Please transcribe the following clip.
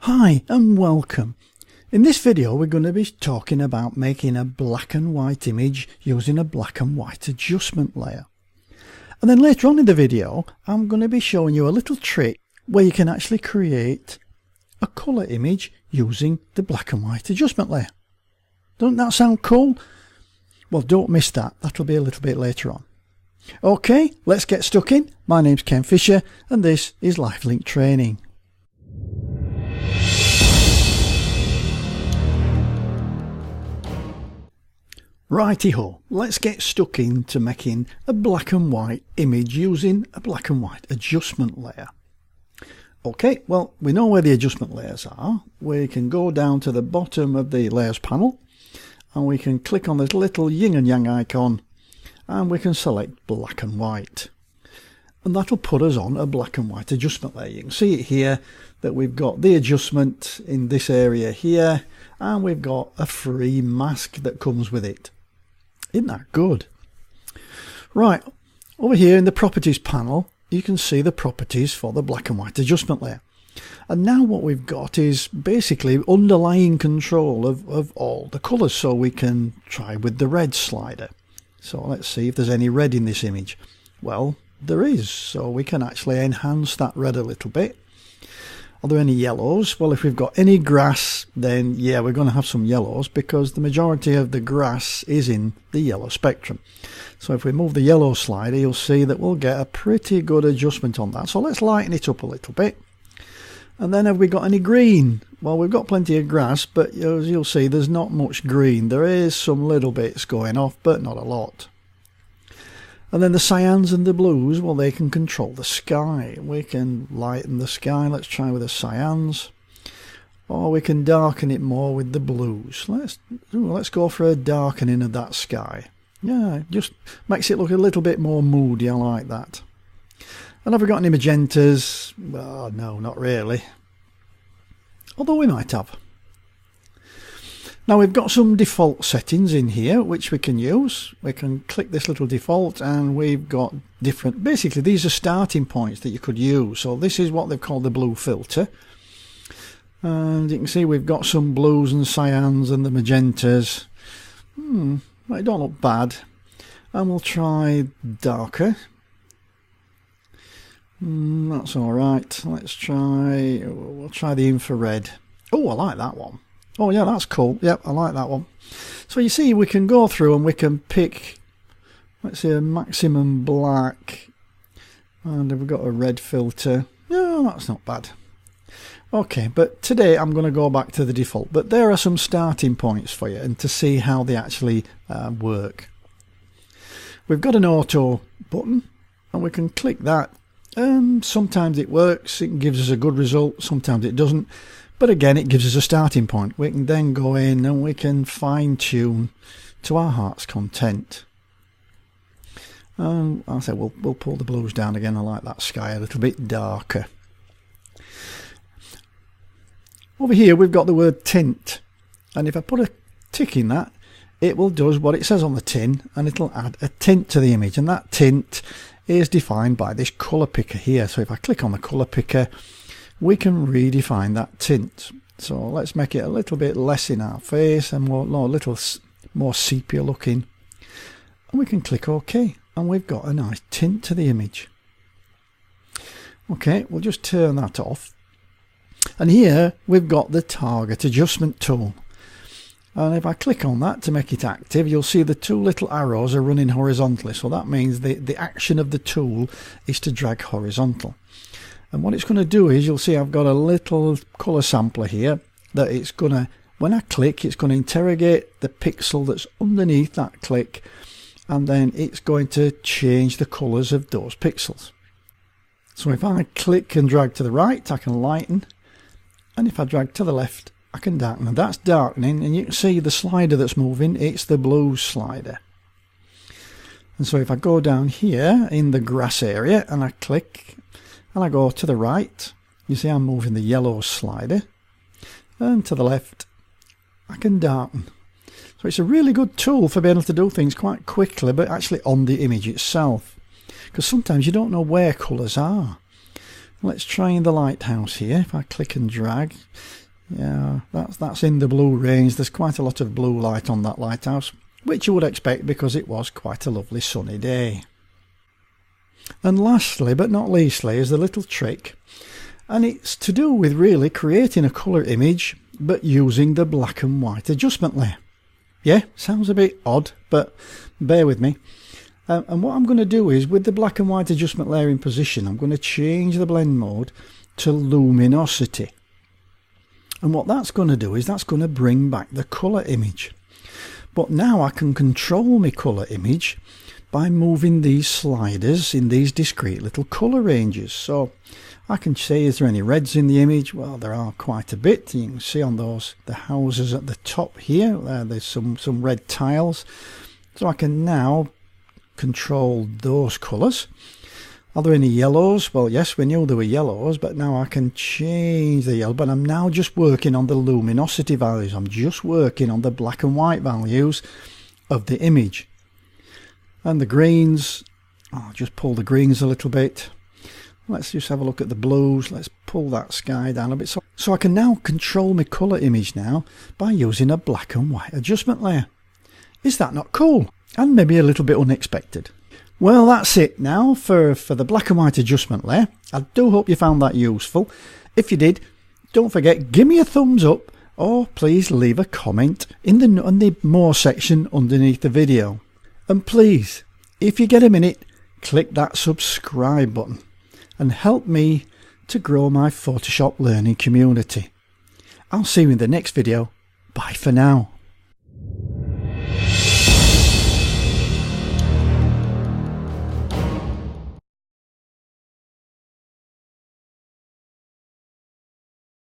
Hi and welcome. In this video we're going to be talking about making a black and white image using a black and white adjustment layer. And then later on in the video I'm going to be showing you a little trick where you can actually create a colour image using the black and white adjustment layer. Doesn't that sound cool? Well, don't miss that. That'll be a little bit later on. Okay, let's get stuck in. My name's Ken Fisher and this is LiveLink Training. Righty-ho, let's get stuck into making a black and white image using a black and white adjustment layer. Okay, well, we know where the adjustment layers are. We can go down to the bottom of the layers panel and we can click on this little yin and yang icon and we can select black and white. And that'll put us on a black and white adjustment layer. You can see it here that we've got the adjustment in this area here and we've got a free mask that comes with it. Isn't that good? Right, over here in the properties panel you can see the properties for the black and white adjustment layer. And now what we've got is basically underlying control of all the colours, so we can try with the red slider. So let's see if there's any red in this image. Well, there is, so we can actually enhance that red a little bit. Are there any yellows? Well, if we've got any grass, then yeah, we're going to have some yellows because the majority of the grass is in the yellow spectrum. So if we move the yellow slider, you'll see that we'll get a pretty good adjustment on that. So let's lighten it up a little bit. And then have we got any green? Well, we've got plenty of grass, but as you'll see, there's not much green. There is some little bits going off, but not a lot. And then the cyans and the blues, well, they can control the sky. We can lighten the sky. Let's try with the cyans. Or we can darken it more with the blues. Let's go for a darkening of that sky. Yeah, it just makes it look a little bit more moody. I like that. And have we got any magentas? Well, no, not really. Although we might have. Now we've got some default settings in here which we can use. We can click this little default and we've got different, basically these are starting points that you could use. So this is what they've called the blue filter. And you can see we've got some blues and cyans and the magentas. They don't look bad. And we'll try darker. That's alright. We'll try the infrared. Oh, I like that one. Oh yeah, that's cool. Yep, I like that one. So you see we can go through and we can pick, let's say, a maximum black, and we've got a red filter. Yeah, that's not bad. Okay, but today I'm going to go back to the default, but there are some starting points for you and to see how they actually work. We've got an auto button and we can click that. Sometimes it works, it gives us a good result, sometimes it doesn't. But again, it gives us a starting point. We can then go in and we can fine tune to our heart's content. I'll say we'll pull the blues down again. I like that sky a little bit darker. Over here we've got the word tint, and if I put a tick in that, it will do what it says on the tin and it'll add a tint to the image, and that tint is defined by this colour picker here. So if I click on the colour picker, we can redefine that tint. So let's make it a little bit less in our face and a little more sepia looking. And we can click OK and we've got a nice tint to the image. Okay, we'll just turn that off. And here we've got the target adjustment tool. And if I click on that to make it active, you'll see the two little arrows are running horizontally. So that means the action of the tool is to drag horizontal. And what it's going to do is, you'll see I've got a little colour sampler here that it's going to, when I click, it's going to interrogate the pixel that's underneath that click, and then it's going to change the colours of those pixels. So if I click and drag to the right, I can lighten, and if I drag to the left, I can darken. And that's darkening, and you can see the slider that's moving, it's the blue slider. And so if I go down here in the grass area and I click, and I go to the right, you see I'm moving the yellow slider, and to the left I can darken. So it's a really good tool for being able to do things quite quickly, but actually on the image itself, because sometimes you don't know where colours are. Let's try the lighthouse here. If I click and drag, yeah, that's in the blue range. There's quite a lot of blue light on that lighthouse, which you would expect because it was quite a lovely sunny day. And lastly, but not leastly, is the little trick, and it's to do with really creating a colour image but using the black and white adjustment layer. Yeah, sounds a bit odd, but bear with me. And what I'm going to do is, with the black and white adjustment layer in position, I'm going to change the blend mode to luminosity. And what that's going to do is that's going to bring back the colour image. But now I can control my colour image by moving these sliders in these discrete little colour ranges. So I can say, is there any reds in the image? Well, there are quite a bit. You can see on those, the houses at the top here, there's some red tiles. So I can now control those colours. Are there any yellows? Well, yes, we knew there were yellows, but now I can change the yellow. But I'm now just working on the luminosity values. I'm just working on the black and white values of the image. And the greens, I'll just pull the greens a little bit. Let's just have a look at the blues. Let's pull that sky down a bit. So I can now control my colour image now by using a black and white adjustment layer. Is that not cool? And maybe a little bit unexpected. Well, that's it now for the black and white adjustment layer. I do hope you found that useful. If you did, don't forget, give me a thumbs up, or please leave a comment in the more section underneath the video. And please, if you get a minute, click that subscribe button and help me to grow my Photoshop learning community. I'll see you in the next video. Bye for now.